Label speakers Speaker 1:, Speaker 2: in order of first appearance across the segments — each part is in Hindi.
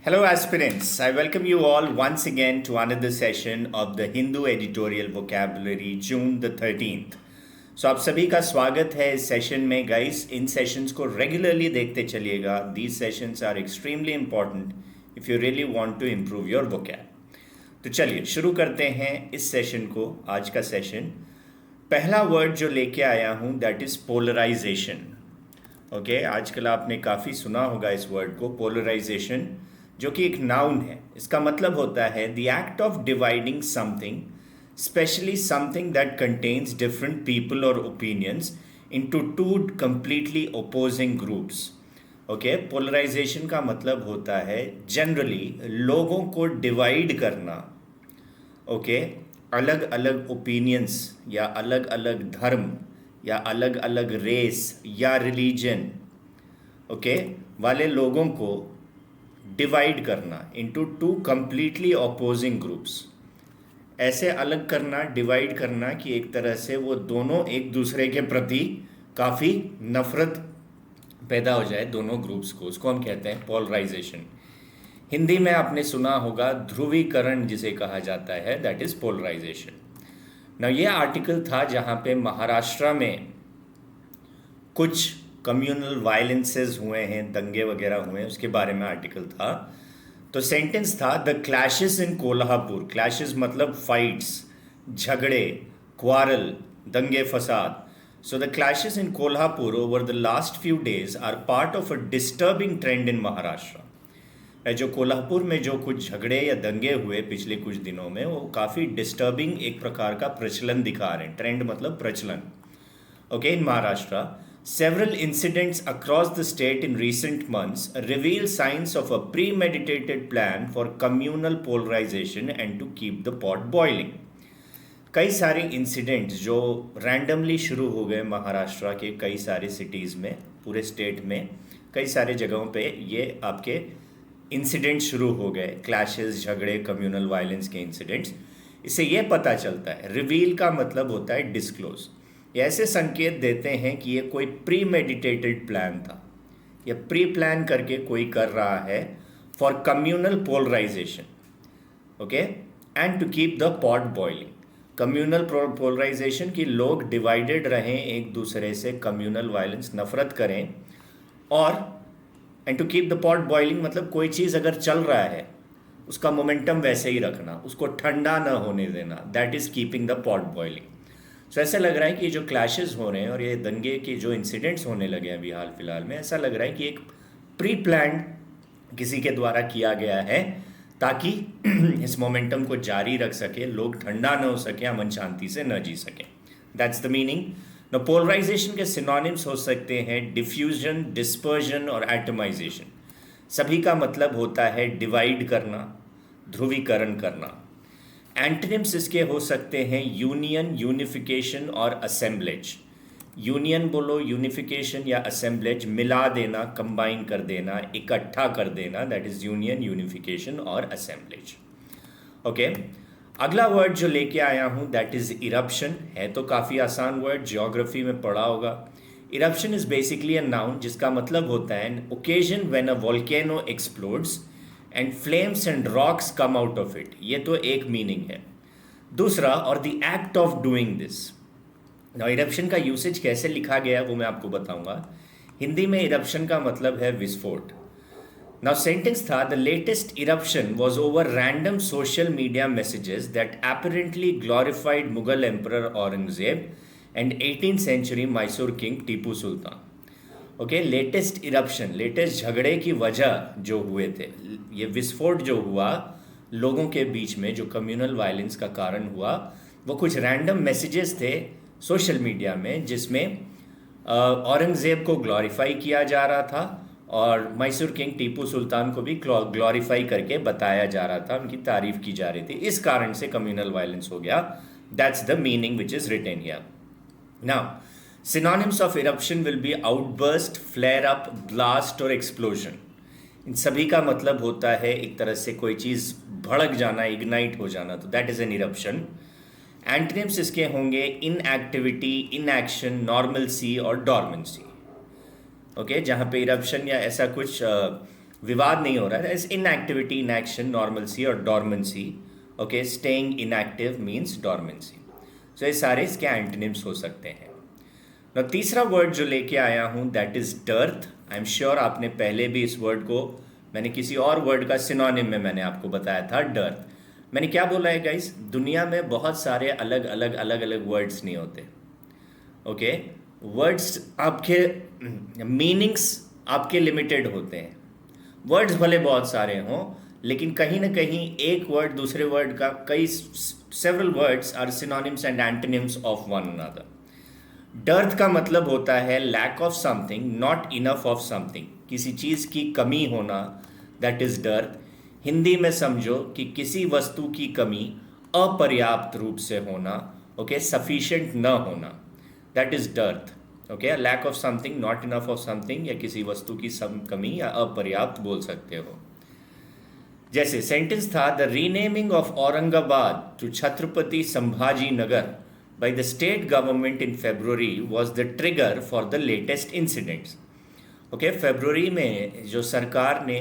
Speaker 1: Hello, aspirants. I welcome you all once again to another session of the Hindu Editorial Vocabulary, June the 13th. So, आप सभी का स्वागत है इस सेशन में गाइस. इन सेशंस को रेगुलरली देखते चलिएगा. These sessions are extremely important if you really want to improve your vocab. तो चलिए शुरू करते हैं इस सेशन को. आज का सेशन पहला वर्ड जो लेके आया हूँ दैट इज़ पोलराइजेशन. ओके, आजकल आपने काफ़ी सुना होगा इस वर्ड को, पोलराइजेशन, जो कि एक नाउन है. इसका मतलब होता है the act of dividing something, specially something that contains different people और opinions into two completely opposing groups. Okay, polarisation का मतलब होता है जनरली लोगों को डिवाइड करना. ओके, अलग अलग ओपिनियंस या अलग अलग धर्म या अलग अलग रेस या रिलीजन ओके वाले लोगों को डिवाइड करना into two completely opposing groups. ऐसे अलग करना, डिवाइड करना कि एक तरह से वो दोनों एक दूसरे के प्रति काफ़ी नफरत पैदा हो जाए दोनों ग्रुप्स को. उसको हम कहते हैं पोलराइजेशन. हिंदी में आपने सुना होगा ध्रुवीकरण जिसे कहा जाता है, दैट इज़ पोलराइजेशन. ना ये आर्टिकल था जहाँ पे महाराष्ट्र में कुछ कम्युनल वायलेंसेस हुए हैं, दंगे वगैरह हुए हैं, उसके बारे में आर्टिकल था. तो सेंटेंस था the clashes in Kolhapur. Clashes मतलब फाइट्स, झगड़े, क्वारल, दंगे फसाद. So the clashes in Kolhapur over the last few days are part of a disturbing trend in Maharashtra. जो कोल्हापुर में जो कुछ झगड़े या दंगे हुए पिछले कुछ दिनों में, वो काफ़ी डिस्टर्बिंग एक प्रकार का प्रचलन दिखा रहे हैं. ट्रेंड मतलब प्रचलन. Okay, in Maharashtra several incidents across the state in recent months reveal signs of a premeditated plan for communal polarization and to keep the pot boiling. कई सारे इंसिडेंट्स जो रैंडमली शुरू हो गए महाराष्ट्र के कई सारे सिटीज़ में, पूरे स्टेट में कई सारे जगहों पे ये आपके इंसिडेंट्स शुरू हो गए, क्लैशेस, झगड़े, कम्युनल वायलेंस के इंसिडेंट्स. इससे ये पता चलता है, रिवील का मतलब होता है डिस्क्लोज. ये ऐसे संकेत देते हैं कि ये कोई प्री मेडिटेटेड प्लान था, या प्री प्लान करके कोई कर रहा है for communal polarisation. Okay, and to keep the pot boiling. Communal polarisation कि लोग डिवाइडेड रहें एक दूसरे से, कम्युनल वायलेंस, नफरत करें. और and to keep the pot boiling मतलब कोई चीज़ अगर चल रहा है उसका मोमेंटम वैसे ही रखना, उसको ठंडा ना होने देना, that is keeping the pot boiling. So ऐसा लग रहा है कि ये जो क्लैशेस हो रहे हैं और ये दंगे के जो इंसिडेंट्स होने लगे हैं अभी हाल फिलहाल में, ऐसा लग रहा है कि एक प्री प्लान किसी के द्वारा किया गया है ताकि इस मोमेंटम को जारी रख सके, लोग ठंडा ना हो सके, अमन शांति से न जी सकें. That's the meaning. No, polarisation के सिनोनिम्स हो सकते हैं डिफ्यूजन, डिस्पर्जन और एटमाइजेशन. सभी का मतलब होता है डिवाइड करना, ध्रुवीकरण करना. एंटोनिम्स इसके हो सकते हैं यूनियन, यूनिफिकेशन और असेंबलेज. यूनियन बोलो, यूनिफिकेशन या असेंबलेज, मिला देना, कंबाइन कर देना, इकट्ठा कर देना, दैट इज़ यूनियन, यूनिफिकेशन और असेंबलेज. ओके, अगला वर्ड जो लेके आया हूँ दैट इज़ इरप्शन. है तो काफ़ी आसान वर्ड, जियोग्राफी में पढ़ा होगा. Eruption is basically a noun जिसका मतलब होता है an occasion when a volcano explodes and flames and rocks come out of it. ये तो एक मीनिंग है. दूसरा, और the act of doing this. Now eruption का यूसेज कैसे लिखा गया वो मैं आपको बताऊंगा. हिंदी में इरप्शन का मतलब है विस्फोट. नाउ सेंटेंस था the latest eruption was over random social media messages that apparently glorified Mughal emperor Aurangzeb and 18th century Mysore king Tipu Sultan. Okay, latest eruption, latest झगड़े की वजह जो हुए थे, ये विस्फोट जो हुआ लोगों के बीच में, जो कम्युनल वायलेंस का कारण हुआ, वो कुछ रैंडम मैसेजेस थे सोशल मीडिया में जिसमें औरंगज़ेब को ग्लोरीफाई किया जा रहा था और मैसूर किंग टीपू सुल्तान को भी ग्लोरीफाई करके बताया जा रहा था, उनकी तारीफ की जा रही थी. इस कारण से कम्युनल वायलेंस हो गया. That's the meaning which is written here. Now synonyms of eruption will be outburst, flare up, blast और explosion. इन सभी का मतलब होता है एक तरह से कोई चीज़ भड़क जाना, इग्नाइट हो जाना, तो that is an eruption. Antonyms इसके होंगे इनएक्टिविटी, इनएक्शन, नॉर्मलसी और डॉर्मेंसी. ओके, जहाँ पे इरप्शन या ऐसा कुछ विवाद नहीं हो रहा है, इज इनएक्टिविटी, इनएक्शन, नॉर्मलसी और dormancy. Okay, staying inactive means dormancy. So ये सारे इसके एंटोनिम्स हो सकते हैं। ना तीसरा वर्ड जो लेके आया हूँ that is dearth. I am sure आपने पहले भी इस वर्ड को, मैंने किसी और वर्ड का सिनोनिम में मैंने आपको बताया था डर्थ। मैंने क्या बोला है गाइस, दुनिया में बहुत सारे अलग अलग अलग अलग वर्ड्स नहीं होते। ओके, वर्ड्स आपके मीनिंग्स आपके लिमिटेड होते हैं। वर्ड्स भले बहुत सारे हों, लेकिन कहीं ना कहीं एक वर्ड दूसरे वर्ड का कई several words are synonyms and antonyms of one another. Dearth का मतलब होता है lack of something, not enough of something, किसी चीज़ की कमी होना, दैट इज डर्थ। हिंदी में समझो कि किसी वस्तु की कमी अपर्याप्त रूप से होना, ओके, सफिशिएंट न होना, that is dearth. Okay, lack of something, not enough of something, या किसी वस्तु की कमी या अपर्याप्त बोल सकते हो। जैसे सेंटेंस था, the renaming of Aurangabad to Chhatrapati Sambhaji Nagar by the state government in February was the trigger for the latest incidents. Okay, फरवरी में जो सरकार ने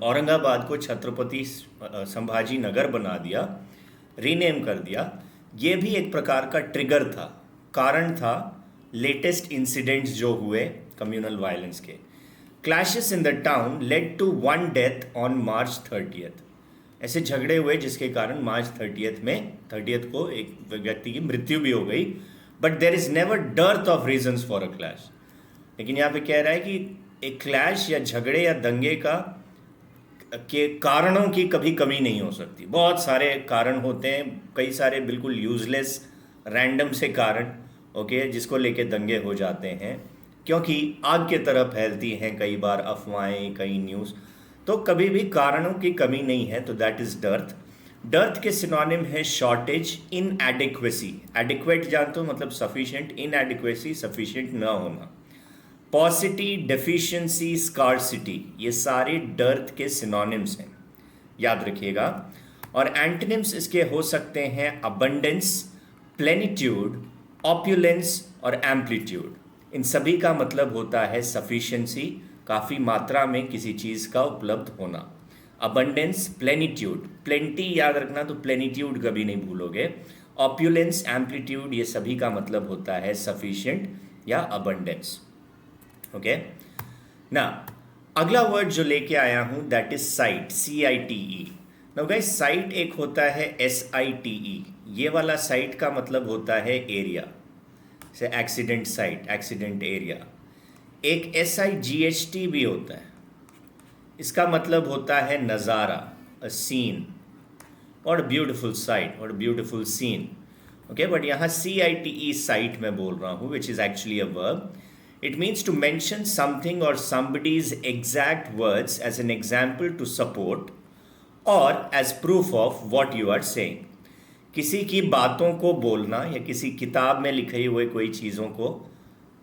Speaker 1: औरंगाबाद को छत्रपति संभाजी नगर बना दिया, रीनेम कर दिया, ये भी एक प्रकार का ट्रिगर था, कारण था लेटेस्ट इंसिडेंट्स जो हुए कम्युनल वायलेंस के। Clashes in the town led to 1 death on March 30th। ऐसे झगड़े हुए जिसके कारण मार्च 30th को एक व्यक्ति की मृत्यु भी हो गई। But there is never dearth of reasons for a clash. लेकिन यहाँ पे कह रहा है कि एक क्लैश या झगड़े या दंगे के कारणों की कभी कमी नहीं हो सकती। बहुत सारे कारण होते हैं, कई सारे बिल्कुल यूजलेस रैंडम से कारण, ओके, जिसको लेके दंगे हो जाते हैं, क्योंकि आग के तरह फैलती हैं कई बार अफवाहें, कई न्यूज़। तो कभी भी कारणों की कमी नहीं है, तो दैट इज डर्थ। डर्थ के सिनोनिम है शॉर्टेज, इनएडिक्वेसी। एडिक्वेट जानते हो मतलब सफिशिएंट, इनएडिक्वेसी सफिशिएंट न होना, पॉसिटी, डेफिशिएंसी, स्कार्सिटी, ये सारे डर्थ के सिनोनिम्स हैं, याद रखिएगा। और एंटोनिम्स इसके हो सकते हैं अबंडेंस, प्लेनिट्यूड, ऑप्युलेंस और एम्पलीट्यूड। इन सभी का मतलब होता है सफिशिएंसी, काफ़ी मात्रा में किसी चीज़ का उपलब्ध होना। अबंडेंस, प्लेनिट्यूड, प्लेंटी याद रखना, तो प्लेनिट्यूड कभी नहीं भूलोगे। ऑप्युलेंस, एम्पलीट्यूड, ये सभी का मतलब होता है सफिशिएंट या अबंडेंस। ओके ना, अगला वर्ड जो लेके आया हूँ that is site, CITE। Now guys, site एक होता है SITE। ये वाला साइट का मतलब होता है एरिया, से एक्सीडेंट साइट, एक्सीडेंट एरिया। एक SIGHT भी होता है, इसका मतलब होता है नज़ारा, अ सीन, और ब्यूटिफुल साइट और ब्यूटिफुल सीन। ओके, बट यहाँ CITE साइट में बोल रहा हूँ, which is actually a verb. It means to mention something और somebody's exact words as an example to support or as proof of what you are saying। किसी की बातों को बोलना या किसी किताब में लिखी हुई कोई चीज़ों को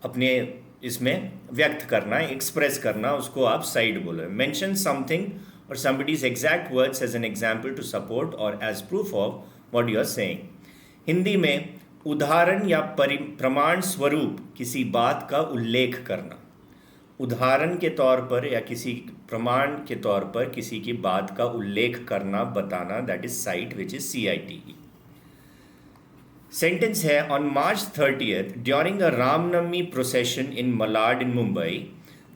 Speaker 1: अपने इसमें व्यक्त करना, एक्सप्रेस करना, उसको आप साइट बोलो। मेंशन समथिंग और somebody's exact words as an example to support or as proof of what you are saying। Hindi में उदाहरण या प्रमाण स्वरूप किसी बात का उल्लेख करना, उदाहरण के तौर पर या किसी प्रमाण के तौर पर किसी की बात का उल्लेख करना, बताना, that is site, which is CITE। Sentence है, on March 30th during a Ramnavami procession in Malad in Mumbai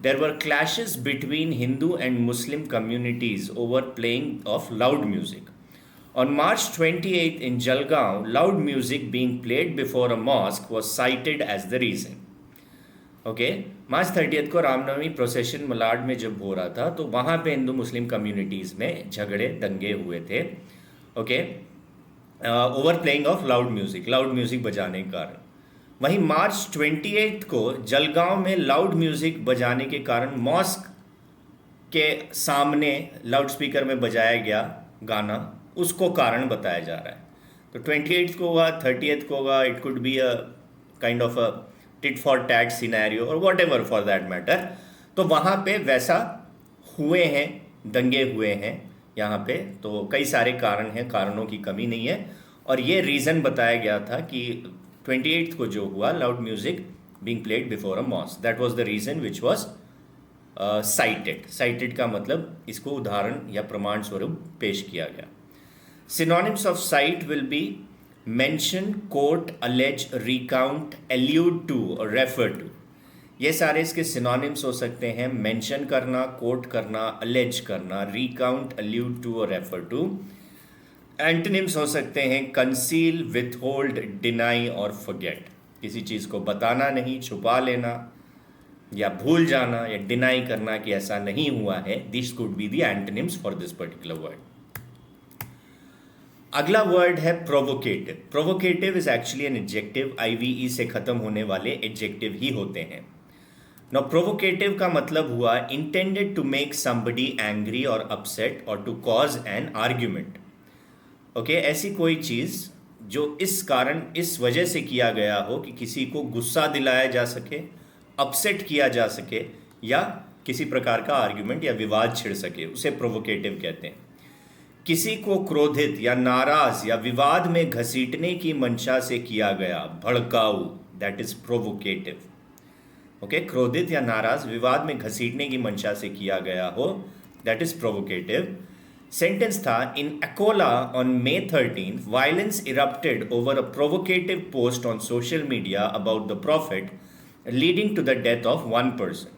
Speaker 1: there were clashes between Hindu and Muslim communities over playing of loud music. On March 28th in Jalgaon, loud music being played before a mosque was cited as the reason। Okay, March 30th को रामनवमी प्रोसेशन मलाड में जब हो रहा था तो वहाँ पे हिंदू मुस्लिम कम्युनिटीज़ में झगड़े दंगे हुए थे। Okay, over playing of loud music बजाने के कारण। वहीं March 28 को जलगांव में लाउड म्यूज़िक बजाने के कारण मॉस्क के सामने लाउड स्पीकर में बजाया गया गाना, उसको कारण बताया जा रहा है। तो 28 को होगा, 30th को होगा, it could be a kind of a tit for tat scenario और whatever for that matter. तो वहाँ पे वैसा हुए हैं, दंगे हुए हैं यहाँ पे। तो कई सारे कारण हैं, कारणों की कमी नहीं है। और ये रीज़न बताया गया था कि 28th को जो हुआ, loud music being played before a mosque, that was the reason which was cited का मतलब इसको उदाहरण या प्रमाण स्वरूप पेश किया गया. Synonyms of cite will be mention, quote, allege, recount, allude to और refer to. ये सारे इसके synonyms हो सकते हैं. mention करना, quote करना, allege करना, recount, allude to और refer to. Antonyms हो सकते हैं conceal, withhold, deny और forget. किसी चीज़ को बताना नहीं, छुपा लेना या भूल जाना या डिनाई करना कि ऐसा नहीं हुआ है. This could be the antonyms for this particular word. अगला वर्ड है provocative. Provocative is actually an adjective. I V E से खत्म होने वाले एडजेक्टिव ही होते हैं. नाउ प्रोवोकेटिव का मतलब हुआ intended to make somebody angry और अपसेट और to cause an argument. Okay, ऐसी कोई चीज़ जो इस वजह से किया गया हो कि किसी को गुस्सा दिलाया जा सके, अपसेट किया जा सके या किसी प्रकार का आर्ग्यूमेंट या विवाद छिड़ सके, उसे प्रोवोकेटिव कहते हैं. किसी को क्रोधित या नाराज या विवाद में घसीटने की मंशा से किया गया, भड़काऊ, दैट इज प्रोवोकेटिव. ओके, क्रोधित या नाराज विवाद में घसीटने की मंशा से किया गया हो, दैट इज प्रोवोकेटिव. सेंटेंस था, in Akola on May 13th, violence erupted over a provocative post on social media about the prophet leading to the death of one person.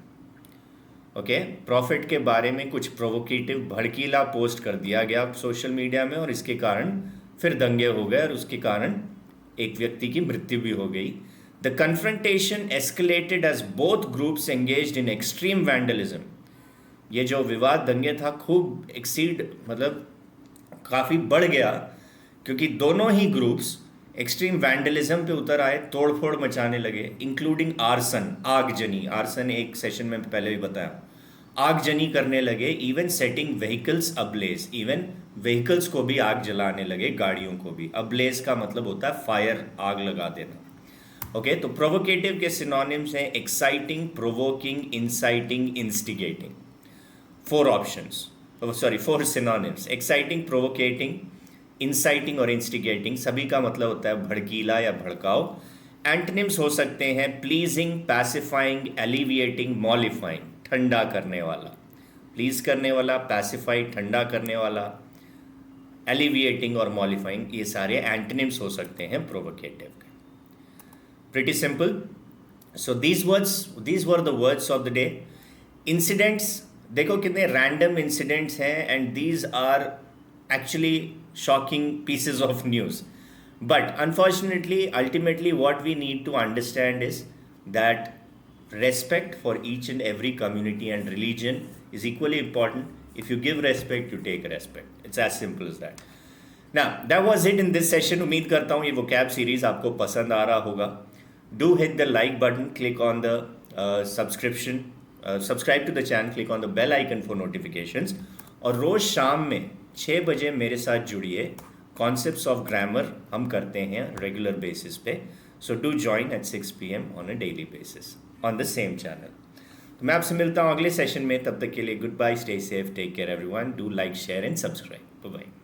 Speaker 1: Okay, prophet के बारे में कुछ प्रोवोकेटिव भड़कीला पोस्ट कर दिया गया सोशल मीडिया में और इसके कारण फिर दंगे हो गए और उसके कारण एक व्यक्ति की मृत्यु भी हो गई. The confrontation escalated as both groups engaged in extreme vandalism. ये जो विवाद दंगे था खूब मतलब काफ़ी बढ़ गया क्योंकि दोनों ही ग्रुप्स एक्सट्रीम वैंडलिज्म पे उतर आए, तोड़फोड़ मचाने लगे, इंक्लूडिंग आर्सन, आगजनी. आर्सन एक सेशन में पहले भी बताया, आगजनी करने लगे. Even setting vehicles ablaze, even vehicles को भी आग जलाने लगे, गाड़ियों को भी. अब्लेज का मतलब होता है फायर, आग लगा देना. ओके, तो प्रोवोकेटिव के सिनोनिम्स हैं exciting, provoking, inciting, instigating. 4 synonyms. Exciting, provocating, inciting और इंस्टिगेटिंग, सभी का मतलब होता है भड़कीला या भड़काओ. एंटनिम्स हो सकते हैं प्लीजिंग, पैसिफाइंग, एलिविएटिंग, मॉलिफाइंग, ठंडा करने वाला. प्लीज करने वाला, पैसिफाई ठंडा करने वाला, एलिविएटिंग और मॉलिफाइंग, ये सारे एंटनिम्स हो सकते हैं प्रोवोकेटिव के. Pretty simple. So these were the words of the day. Incidents देखो कितने रैंडम इंसिडेंट्स हैं and these are actually shocking pieces of news, but unfortunately ultimately what we need to understand is that respect for each and every community and religion is equally important. If you give respect, you take respect. It's as simple as that. Now that was it in this session. उम्मीद करता हूँ ये vocab series आपको पसंद आ रहा होगा. Do hit the like button, click on the subscribe to the channel, click on the bell icon for notifications. और रोज़ शाम में 6 बजे मेरे साथ जुड़िए. कॉन्सेप्ट्स ऑफ ग्रामर हम करते हैं रेगुलर बेसिस पे. So do join at 6 PM on a daily basis on the same channel. तो मैं आपसे मिलता हूँ अगले सेशन में. तब तक के लिए good bye, stay safe, take care everyone. Do like, share and subscribe. Bye bye.